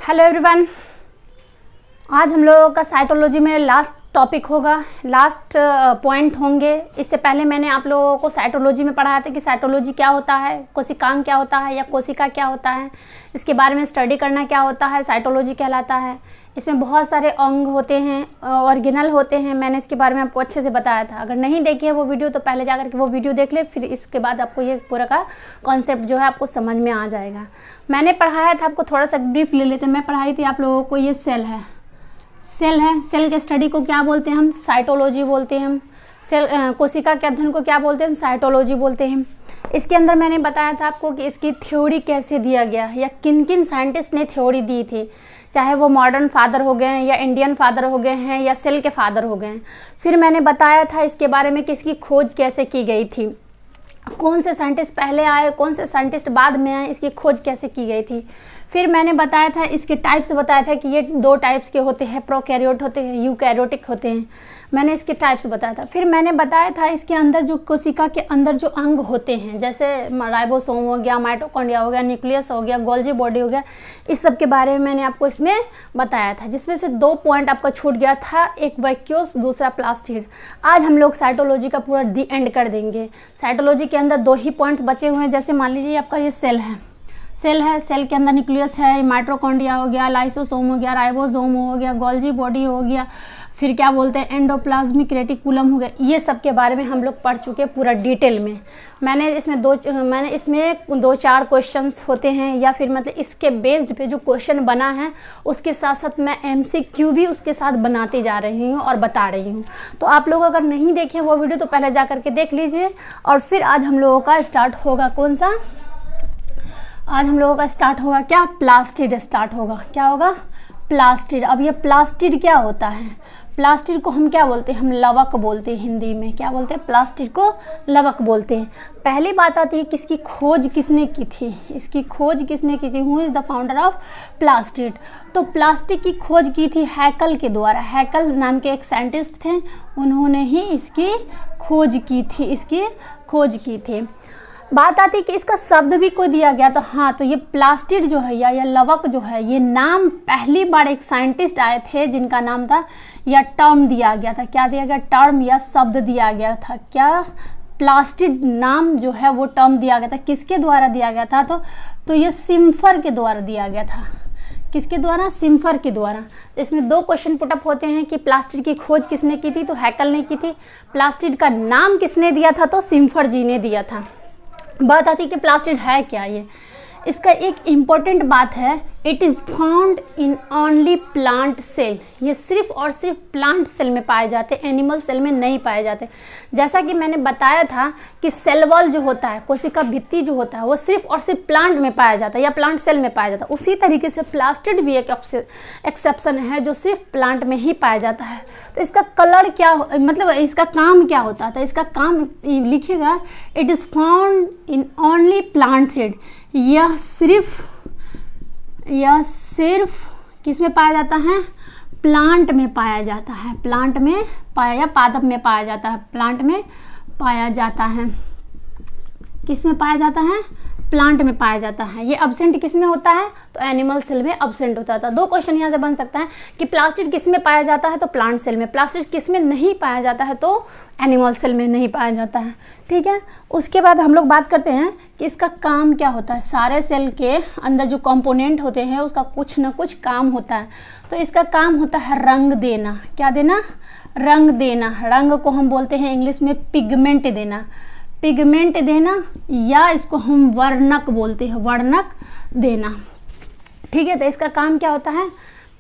Hello everyone, आज हम लोगों का साइटोलॉजी में लास्ट टॉपिक होगा, लास्ट पॉइंट होंगे। इससे पहले मैंने आप लोगों को साइटोलॉजी में पढ़ाया था कि साइटोलॉजी क्या होता है, कोशिकांग क्या होता है या कोशिका क्या होता है, इसके बारे में स्टडी करना क्या होता है, साइटोलॉजी कहलाता है। इसमें बहुत सारे अंग होते हैं, ऑर्गेनल होते हैं। मैंने इसके बारे में आपको अच्छे से बताया था। अगर नहीं देखी है वो वीडियो तो पहले जाकर के वो वीडियो देख ले, फिर इसके बाद आपको ये पूरा का कॉन्सेप्ट जो है आपको समझ में आ जाएगा। मैंने पढ़ाया था, आपको थोड़ा सा ब्रीफ ले लेते हैं। मैं पढ़ाई थी आप लोगों को, ये सेल है, सेल है। सेल के स्टडी को क्या बोलते हैं हम? साइटोलॉजी बोलते हैं हम। सेल कोशिका के अध्ययन को क्या बोलते हैं हम? साइटोलॉजी बोलते हैं। इसके अंदर मैंने बताया था आपको कि इसकी थ्योरी कैसे दिया गया या किन किन साइंटिस्ट ने थ्योरी दी थी, चाहे वो मॉडर्न फादर हो गए हैं या इंडियन फादर हो गए हैं या सेल के फादर हो गए हैं। फिर मैंने बताया था इसके बारे में कि इसकी खोज कैसे की गई थी, कौन से साइंटिस्ट पहले आए, कौन से साइंटिस्ट बाद में आए, इसकी खोज कैसे की गई थी। फिर मैंने बताया था इसके टाइप्स बताया था कि ये दो टाइप्स के होते हैं, प्रोकैरियोट होते हैं, यूकैरियोटिक होते हैं। मैंने इसके टाइप्स बताया था। फिर मैंने बताया था इसके अंदर जो कोशिका के अंदर जो अंग होते हैं, जैसे राइबोसोम हो गया, माइटोकॉन्ड्रिया हो गया, न्यूक्लियस हो गया, गोल्जी बॉडी हो गया, इस सब के बारे में मैंने आपको इसमें बताया था, जिसमें से 2 पॉइंट आपका छूट गया था, एक वैक्यूल्स, दूसरा प्लास्टिड। आज हम लोग साइटोलॉजी का पूरा दी एंड कर देंगे। साइटोलॉजी के अंदर 2 ही पॉइंट्स बचे हुए हैं। जैसे मान लीजिए आपका ये सेल है, सेल है, सेल के अंदर न्यूक्लियस है, माइटोकॉन्ड्रिया हो गया, लाइसोसोम हो गया, राइबोसोम हो गया, गोल्जी बॉडी हो गया, फिर क्या बोलते हैं एंडोप्लाज्मिक रेटिकुलम हो गया। ये सब के बारे में हम लोग पढ़ चुके पूरा डिटेल में। मैंने इसमें 2-4 क्वेश्चंस होते हैं, या फिर मतलब इसके बेस्ड पे जो क्वेश्चन बना है उसके साथ साथ मैं MCQ भी उसके साथ बनाती जा रही हूँ और बता रही हूँ। तो आप लोग अगर नहीं देखे वो वीडियो तो पहले जा करके देख लीजिए। और फिर आज हम लोगों का स्टार्ट होगा, कौन सा? आज हम लोगों का स्टार्ट होगा क्या? प्लास्टिड स्टार्ट होगा। क्या होगा? प्लास्टिड। अब ये प्लास्टिड क्या होता है? प्लास्टिड को हम क्या बोलते हैं? हम लवक बोलते हैं हिंदी में। क्या बोलते हैं? प्लास्टिड को लवक बोलते हैं। पहली बात आती है कि इसकी खोज किसने की थी? इसकी खोज किसने की थी? Who is the founder of plastid? तो प्लास्टिक की खोज की थी हैकल के द्वारा। हैकल नाम के एक साइंटिस्ट थे, उन्होंने ही इसकी खोज की थी, इसकी खोज की थी। बात आती है कि इसका शब्द भी कोई दिया गया। तो हाँ, तो ये प्लास्टिड जो है या लवक जो है, ये नाम पहली बार एक साइंटिस्ट आए थे जिनका नाम था या टर्म दिया गया था। क्या दिया गया? टर्म या शब्द दिया गया था। क्या? प्लास्टिड नाम जो है वो टर्म दिया गया था। किसके द्वारा दिया गया था? तो ये सिम्फर के द्वारा दिया गया था। किसके द्वारा? सिम्फर के द्वारा। इसमें 2 क्वेश्चन पुटअप होते हैं कि प्लास्टिड की खोज किसने की थी? तो हैकल ने की थी। प्लास्टिड का नाम किसने दिया था? तो सिम्फर जी ने दिया था। बात आती है कि प्लास्टिड है क्या? ये इसका एक इम्पॉर्टेंट बात है, it is found in only plant cell. ये सिर्फ और सिर्फ प्लांट सेल में पाए जाते, एनिमल सेल में नहीं पाए जाते। जैसा कि मैंने बताया था कि सेल वॉल जो होता है, कोशिका भित्ति जो होता है, वो सिर्फ और सिर्फ प्लांट में पाया जाता है या प्लांट सेल में पाया जाता है। उसी तरीके से प्लास्टिड भी एक एक्सेप्शन है जो सिर्फ प्लांट में ही पाया जाता है। तो इसका कलर क्या, मतलब इसका काम क्या होता था? इसका काम लिखिएगा, it is found in only plant cell. यह सिर्फ किस में पाया जाता है? प्लांट में पाया जाता है। प्लांट में पाया या पादप में पाया जाता है। प्लांट में पाया जाता है। किस में पाया जाता है? प्लांट में पाया जाता है। ये अब्सेंट किस में होता है? तो एनिमल सेल में अब्सेंट होता था। 2 क्वेश्चन यहाँ से बन सकता है कि प्लास्टिड किस में पाया जाता है? तो प्लांट सेल में। प्लास्टिड किस में नहीं पाया जाता है? तो एनिमल सेल में नहीं पाया जाता है। ठीक है। उसके बाद हम लोग बात करते हैं कि इसका काम क्या होता है। सारे सेल के अंदर जो कंपोनेंट होते हैं उसका कुछ ना कुछ काम होता है। तो इसका काम होता है रंग देना। क्या देना? रंग देना। रंग को हम बोलते हैं इंग्लिश में पिगमेंट देना। पिगमेंट देना, या इसको हम वर्णक बोलते हैं, वर्णक देना। ठीक है। तो इसका काम क्या होता है?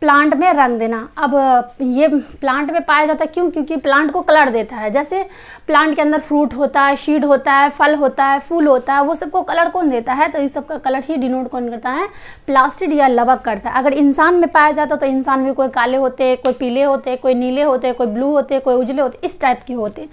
प्लांट में रंग देना। अब ये प्लांट में पाया जाता है क्यों? क्योंकि प्लांट को कलर देता है। जैसे प्लांट के अंदर फ्रूट होता है, सीड होता है, फल होता है, फूल होता है, वो सबको कलर कौन देता है? तो इस सब का कलर ही डिनोट कौन करता है? प्लास्टिड या लवक करता है। अगर इंसान में पाया जाता तो इंसान में कोई काले होते, कोई पीले होते, कोई नीले होते, कोई ब्लू होते, कोई उजले होते, इस टाइप के होते।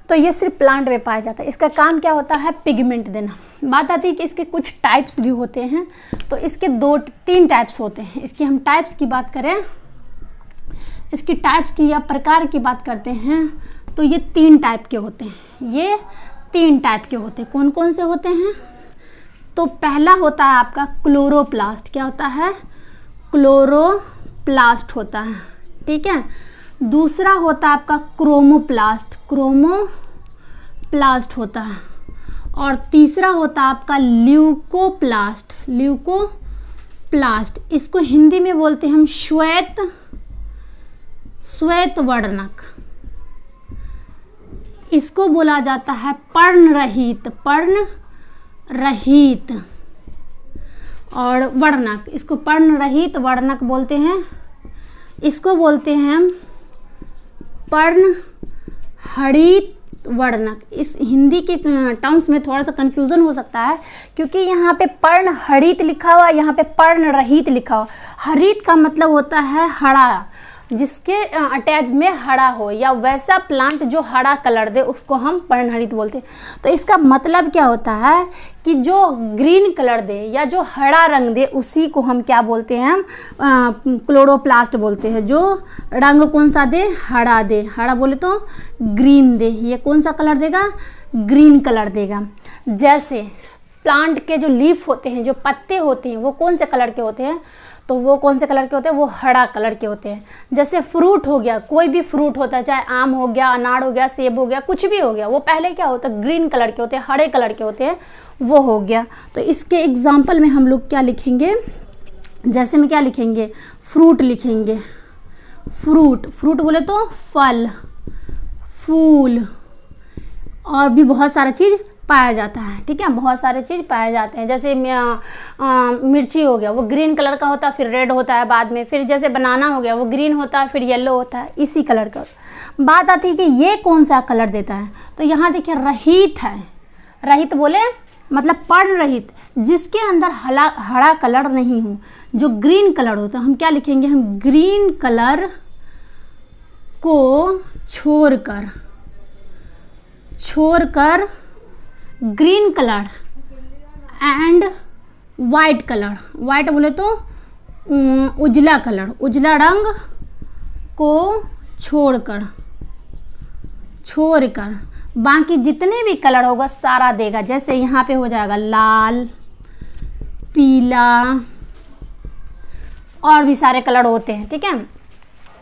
तो ये सिर्फ प्लांट में पाया जाता है। इसका काम क्या होता है? पिगमेंट देना। बात आती है कि इसके कुछ टाइप्स भी होते हैं। तो इसके 2-3 टाइप्स होते हैं। इसकी हम टाइप्स की बात करें, इसकी टाइप्स की या प्रकार की बात करते हैं, तो ये 3 टाइप के होते हैं। ये 3 टाइप के होते हैं। कौन कौन से होते हैं? तो पहला होता है आपका क्लोरोप्लास्ट। क्या होता है? क्लोरोप्लास्ट होता है, ठीक है। दूसरा होता है आपका क्रोमोप्लास्ट, क्रोमोप्लास्ट होता है। और तीसरा होता है आपका ल्यूकोप्लास्ट, ल्यूकोप्लास्ट। इसको हिंदी में बोलते हैं हम श्वेत वर्णक। इसको बोला जाता है पर्णरहित, पर्णरहित और वर्णक। इसको पर्णरहित वर्णक बोलते हैं। इसको बोलते हैं हम पर्णहरित वर्णक। इस हिंदी के टर्म्स में थोड़ा सा कंफ्यूजन हो सकता है, क्योंकि यहाँ पे पर्णहरित लिखा हुआ, यहाँ पे पर्णरहित लिखा हुआ। हरित का मतलब होता है हरा, जिसके अटैच में हरा हो, या वैसा प्लांट जो हरा कलर दे उसको हम पर्णहरित बोलते हैं। तो इसका मतलब क्या होता है कि जो ग्रीन कलर दे या जो हरा रंग दे उसी को हम क्या बोलते हैं, हम क्लोरोप्लास्ट बोलते हैं। जो रंग कौन सा दे, हरा दे, हरा बोले तो ग्रीन दे, ये कौन सा कलर देगा, ग्रीन कलर देगा। जैसे प्लांट के जो लीफ होते हैं, जो पत्ते होते हैं, वो कौन से कलर के होते हैं, तो वो कौन से कलर के होते हैं, वो हरा कलर के होते हैं। जैसे फ्रूट हो गया, कोई भी फ्रूट होता है, चाहे आम हो गया, अनार हो गया, सेब हो गया, कुछ भी हो गया, वो पहले क्या होता है, ग्रीन कलर के होते हैं, हरे कलर के होते हैं, वो हो गया। तो इसके एग्जाम्पल में हम लोग क्या लिखेंगे, जैसे में क्या लिखेंगे, फ्रूट लिखेंगे। फ्रूट, फ्रूट बोले तो फल, फूल, और भी बहुत सारा चीज़ पाया जाता है, ठीक है। बहुत सारे चीज़ पाए जाते हैं। जैसे मिर्ची हो गया, वो ग्रीन कलर का होता है, फिर रेड होता है बाद में। फिर जैसे बनाना हो गया, वो ग्रीन होता है, फिर येलो होता है, इसी कलर का। बात आती है कि ये कौन सा कलर देता है, तो यहाँ देखिए रहित है। रहित बोले मतलब पर्णरहित, जिसके अंदर हरा कलर नहीं हो, जो ग्रीन कलर होता है, हम क्या लिखेंगे, हम ग्रीन कलर को छोड़कर green colour and white colour, white बोले तो उजला कलर, उजला रंग को छोड़कर बाकी जितने भी कलर होगा सारा देगा। जैसे यहाँ पे हो जाएगा लाल, पीला, और भी सारे कलर होते हैं, ठीक है,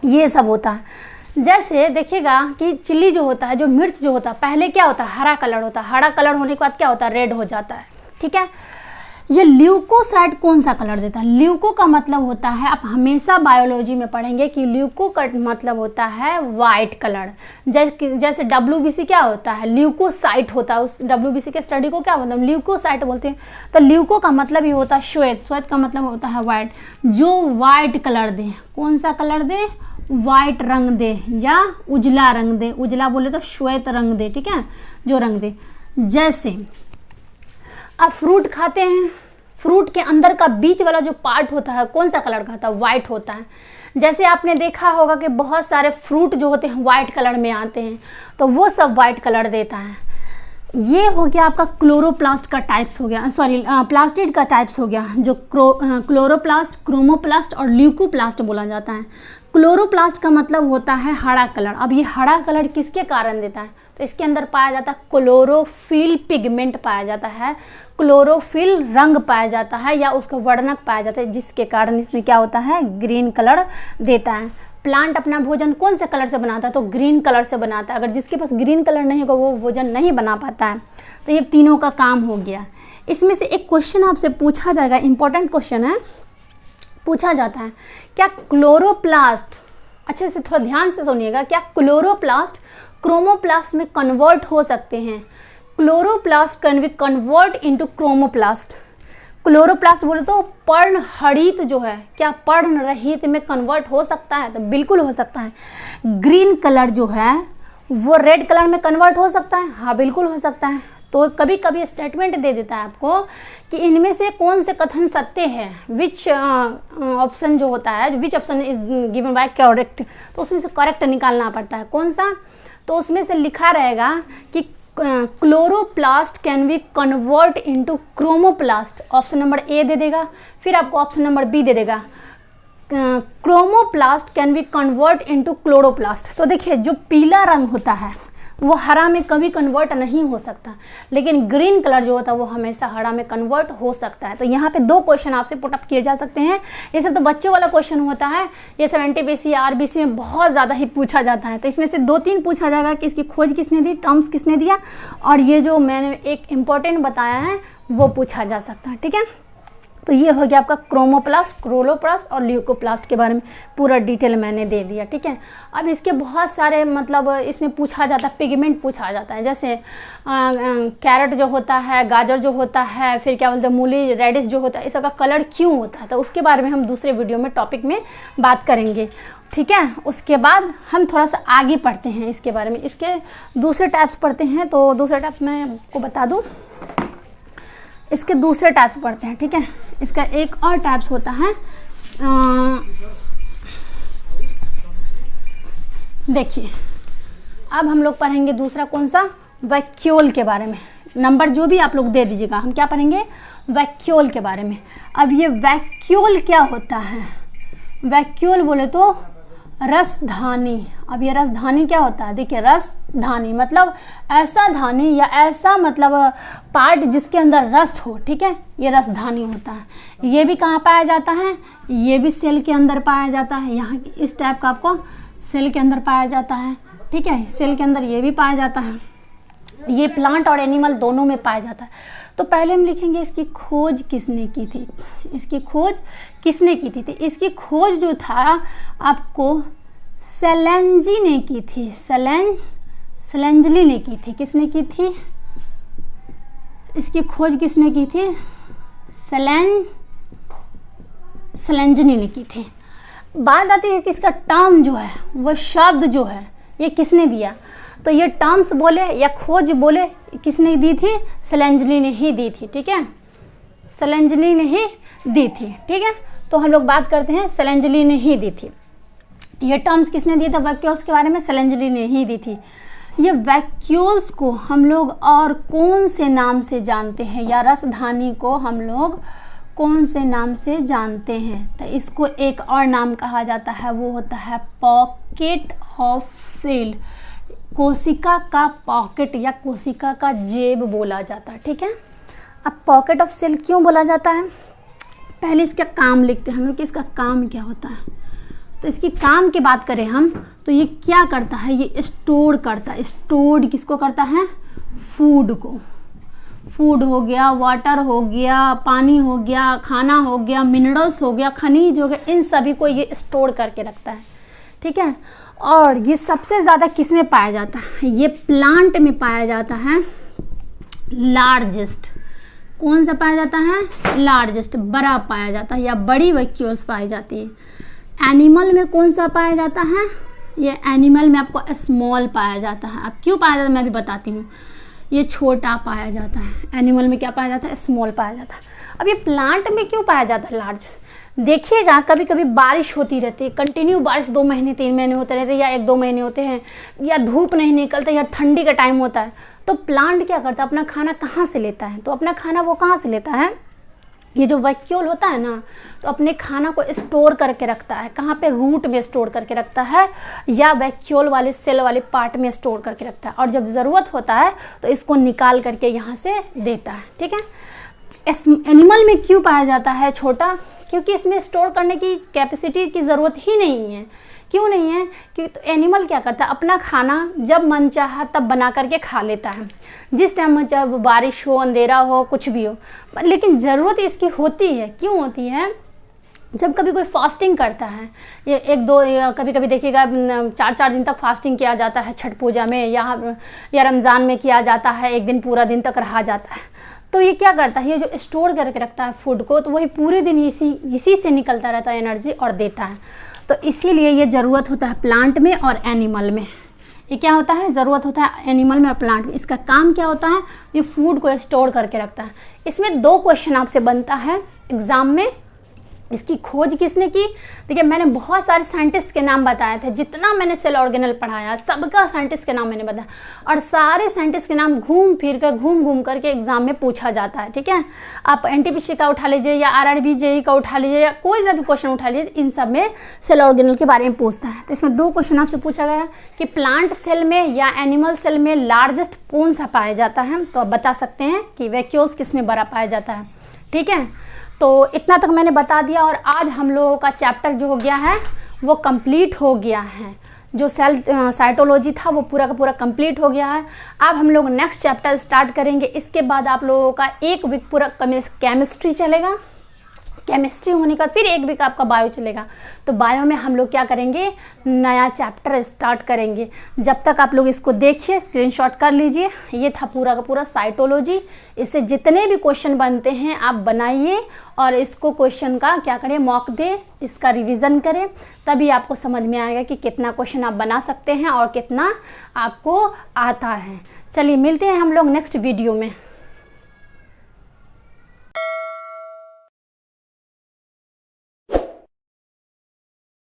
ये सब होता है। जैसे देखिएगा कि चिल्ली जो होता है, जो मिर्च जो होता है, पहले क्या होता है, हरा कलर होता है, हरा कलर होने के बाद क्या होता है, रेड हो जाता है, ठीक है। ये ल्यूकोसाइट कौन सा कलर देता है, ल्यूको का मतलब होता है, आप हमेशा बायोलॉजी में पढ़ेंगे कि ल्यूको का मतलब होता है वाइट कलर। जैसे WBC क्या होता है, ल्यूकोसाइट होता है, उस WBC के स्टडी को क्या बोलते हैं, ल्यूकोसाइट बोलते हैं। तो ल्यूको का मतलब ये होता है श्वेत, श्वेत का मतलब होता है वाइट, जो वाइट कलर दे, कौन सा कलर दे, वाइट रंग दे या उजला रंग दे, उजला बोले तो श्वेत रंग दे, ठीक है, जो रंग दे। जैसे आप फ्रूट खाते हैं, फ्रूट के अंदर का बीच वाला जो पार्ट होता है कौन सा कलर का होता है, वाइट होता है। जैसे आपने देखा होगा कि बहुत सारे फ्रूट जो होते हैं वाइट कलर में आते हैं, तो वो सब वाइट कलर देता है। ये हो गया आपका क्लोरोप्लास्ट का टाइप्स हो गया, सॉरी प्लास्टिड का टाइप्स हो गया, जो क्लोरोप्लास्ट, क्रोमोप्लास्ट और ल्यूकोप्लास्ट बोला जाता है। क्लोरोप्लास्ट का मतलब होता है हरा कलर। अब ये हरा कलर किसके कारण देता है, तो इसके अंदर पाया जाता है क्लोरोफिल पिगमेंट पाया जाता है, क्लोरोफिल रंग पाया जाता है, या उसका वर्णक पाया जाता है, जिसके कारण इसमें क्या होता है, ग्रीन कलर देता है। प्लांट अपना भोजन कौन से कलर से बनाता है, तो ग्रीन कलर से बनाता है। अगर जिसके पास ग्रीन कलर नहीं होगा वो भोजन नहीं बना पाता है। तो ये तीनों का काम हो गया। इसमें से एक क्वेश्चन आपसे पूछा जाएगा, इंपॉर्टेंट क्वेश्चन है, पूछा जाता है क्या क्लोरोप्लास्ट, अच्छे से थोड़ा ध्यान से सुनिएगा, क्या क्लोरोप्लास्ट क्रोमोप्लास्ट में कन्वर्ट हो सकते हैं। Chloroplast can be convert into chromoplast. Chloroplast बोले तो पर्णहरित जो है, क्या पर्णरहित में कन्वर्ट हो सकता है, तो बिल्कुल हो सकता है। ग्रीन कलर जो है वो रेड कलर में कन्वर्ट हो सकता है, हाँ बिल्कुल हो सकता है। तो कभी कभी स्टेटमेंट दे देता है आपको कि इनमें से कौन से कथन सत्य है, विच ऑप्शन जो होता है, which option is given by correct, तो उसमें से करेक्ट निकालना पड़ता है। कौन सा, तो उसमें से लिखा रहेगा कि chloroplast can be convert into chromoplast, option number A दे देगा, फिर आपको ऑप्शन नंबर बी दे देगा chromoplast can be convert into chloroplast. तो देखिए जो पीला रंग होता है वो हरा में कभी कन्वर्ट नहीं हो सकता, लेकिन ग्रीन कलर जो होता है वो हमेशा हरा में कन्वर्ट हो सकता है। तो यहाँ पे 2 क्वेश्चन आपसे पुटअप किए जा सकते हैं। ये सब तो बच्चों वाला क्वेश्चन होता है, ये सब एनटीपीसी या आरबीसी में बहुत ज़्यादा ही पूछा जाता है। तो इसमें से 2-3 पूछा जाएगा कि इसकी खोज किसने दी, टर्म्स किसने दिया, और ये जो मैंने एक इम्पॉर्टेंट बताया है वो पूछा जा सकता है। ठीक है, तो ये हो गया आपका क्रोमोप्लास्ट, क्लोरोप्लास्ट और ल्यूकोप्लास्ट के बारे में पूरा डिटेल मैंने दे दिया। ठीक है, अब इसके बहुत सारे मतलब इसमें पूछा जाता है, पिगमेंट पूछा जाता है, जैसे कैरेट जो होता है, गाजर जो होता है, फिर क्या बोलते हैं मूली, रेडिश जो होता है, इस सबका कलर क्यों होता है, तो उसके बारे में हम दूसरे वीडियो में टॉपिक में बात करेंगे। ठीक है, उसके बाद हम थोड़ा सा आगे पढ़ते हैं इसके बारे में, इसके दूसरे टाइप्स पढ़ते हैं। तो दूसरे टाइप्स मैं आपको बता दूँ, इसके दूसरे टाइप्स पढ़ते हैं। ठीक है, इसका एक और टाइप्स होता है, देखिए अब हम लोग पढ़ेंगे दूसरा कौन सा, वैक्यूल के बारे में। नंबर जो भी आप लोग दे दीजिएगा, हम क्या पढ़ेंगे, वैक्यूल के बारे में। अब ये वैक्यूल क्या होता है, वैक्यूल बोले तो रसधानी। अब ये रसधानी क्या होता है, देखिए रसधानी मतलब ऐसा धानी या ऐसा मतलब पार्ट जिसके अंदर रस हो। ठीक है, ये रसधानी होता है। ये भी कहाँ पाया जाता है, ये भी सेल के अंदर पाया जाता है। यहाँ इस टाइप का आपको सेल के अंदर पाया जाता है। ठीक है, सेल के अंदर ये भी पाया जाता है। ये प्लांट और एनिमल दोनों में पाया जाता है। तो पहले हम लिखेंगे इसकी खोज किसने की थी, इसकी खोज किसने की थी। तो इसकी खोज जो था आपको सेलेंजी ने की थी, सेलेंजली ने की थी। किसने की थी, इसकी खोज किसने की थी, सेलेंजनी ने की थी। बात आती है कि इसका टर्म जो है, वो शब्द जो है, ये किसने दिया। तो ये टर्म्स बोले या खोज बोले किसने दी थी, सेलेंजली ने ही दी थी। ठीक है, सेलेंजली ने ही दी थी। ठीक है, तो हम लोग बात करते हैं सेलेंजली ने ही दी थी। ये टर्म्स किसने दिए थे वैक्यूल्स के बारे में, सेलेंजली ने ही दी थी। ये वैक्यूल्स को हम लोग और कौन से नाम से जानते हैं, या रसधानी को हम लोग कौन से नाम से जानते हैं, तो इसको एक और नाम कहा जाता है, वो होता है पॉकेट ऑफ सेल। कोशिका का पॉकेट या कोशिका का जेब बोला जाता है। ठीक है, अब पॉकेट ऑफ सेल क्यों बोला जाता है, पहले इसका काम लिखते हैं हम लोग कि इसका काम क्या होता है। तो इसकी काम की बात करें हम, तो ये क्या करता है, ये स्टोर करता है। स्टोर्ड किसको करता है, फूड को। फूड हो गया, वाटर हो गया, पानी हो गया, खाना हो गया, मिनरल्स हो गया, खनिज हो गया, इन सभी को ये स्टोर करके रखता है। ठीक है, और ये सबसे ज़्यादा किस में पाया जाता है, ये प्लांट में पाया जाता है लार्जेस्ट। कौन सा पाया जाता है, लार्जेस्ट, बड़ा पाया जाता है या बड़ी वैक्यूल्स पाई जाती है। एनिमल में कौन सा पाया जाता है, ये एनिमल में आपको स्मॉल पाया जाता है। अब क्यों पाया जाता है मैं भी बताती हूँ। ये छोटा पाया जाता है, एनिमल में क्या पाया जाता है, स्मॉल पाया जाता है। अब ये प्लांट में क्यों पाया जाता है लार्ज, देखिएगा कभी कभी बारिश होती रहती है, कंटिन्यू बारिश 2 महीने 3 महीने होते रहते हैं, या 1-2 महीने होते हैं, या धूप नहीं निकलता, या ठंडी का टाइम होता है, तो प्लांट क्या करता है, अपना खाना कहाँ से लेता है, तो अपना खाना वो कहाँ से लेता है, ये जो वैक्यूल होता है ना, तो अपने खाना को स्टोर करके रखता है। कहाँ पे, रूट में स्टोर करके रखता है, या वैक्यूल वाले सेल वाले पार्ट में स्टोर करके रखता है, और जब ज़रूरत होता है तो इसको निकाल करके यहाँ से देता है। ठीक है, एनिमल में क्यों पाया जाता है छोटा, क्योंकि इसमें स्टोर करने की कैपेसिटी की ज़रूरत ही नहीं है। क्यों नहीं है, क्योंकि तो एनिमल क्या करता है, अपना खाना जब मन चाहा तब बना करके खा लेता है, जिस टाइम में, चाहे बारिश हो, अंधेरा हो, कुछ भी हो। लेकिन ज़रूरत इसकी होती है, क्यों होती है, जब कभी कोई फास्टिंग करता है, ये 1-2 कभी कभी देखिएगा 4-4 दिन तक फास्टिंग किया जाता है छठ पूजा में, या रमज़ान में किया जाता है, 1 दिन पूरा दिन तक रहा जाता है। तो ये क्या करता है, ये जो स्टोर करके रखता है फूड को, तो वही पूरे दिन इसी से निकलता रहता है एनर्जी और देता है। तो इसीलिए ये ज़रूरत होता है प्लांट में और एनिमल में। ये क्या होता है, ज़रूरत होता है एनिमल में और प्लांट में। इसका काम क्या होता है, ये फूड को स्टोर करके रखता है। इसमें 2 क्वेश्चन आपसे बनता है एग्ज़ाम में, इसकी खोज किसने की? देखिए मैंने बहुत सारे साइंटिस्ट के नाम बताए थे, जितना मैंने सेल ऑर्गेनल पढ़ाया सबका साइंटिस्ट के नाम मैंने बताया, और सारे साइंटिस्ट के नाम घूम घूम करके एग्जाम में पूछा जाता है। ठीक है, आप एनटीपीसी का उठा लीजिए या आरआरबी जेईई का उठा लीजिए या कोई सा भी क्वेश्चन उठा लीजिए, इन सब में सेल ऑर्गेनल के बारे में पूछता है। तो इसमें 2 क्वेश्चन आपसे पूछा गया कि प्लांट सेल में या एनिमल सेल में लार्जेस्ट कौन सा पाया जाता है, तो आप बता सकते हैं कि वैक्यूल्स किस में बड़ा पाया जाता है। ठीक है, तो इतना तक मैंने बता दिया, और आज हम लोगों का चैप्टर जो हो गया है वो कंप्लीट हो गया है। जो सेल साइटोलॉजी था वो पूरा का पूरा कंप्लीट हो गया है। अब हम लोग नेक्स्ट चैप्टर स्टार्ट करेंगे। इसके बाद आप लोगों का 1 वीक पूरा केमिस्ट्री चलेगा, केमिस्ट्री होने का फिर 1 वीक आपका बायो चलेगा। तो बायो में हम लोग क्या करेंगे, नया चैप्टर स्टार्ट करेंगे। जब तक आप लोग इसको देखिए, स्क्रीनशॉट कर लीजिए। ये था पूरा का पूरा साइटोलॉजी। इससे जितने भी क्वेश्चन बनते हैं आप बनाइए और इसको क्वेश्चन का क्या करें, मॉक दे, इसका रिवीजन करें, तभी आपको समझ में आएगा कि कितना क्वेश्चन आप बना सकते हैं और कितना आपको आता है। चलिए मिलते हैं हम लोग नेक्स्ट वीडियो में।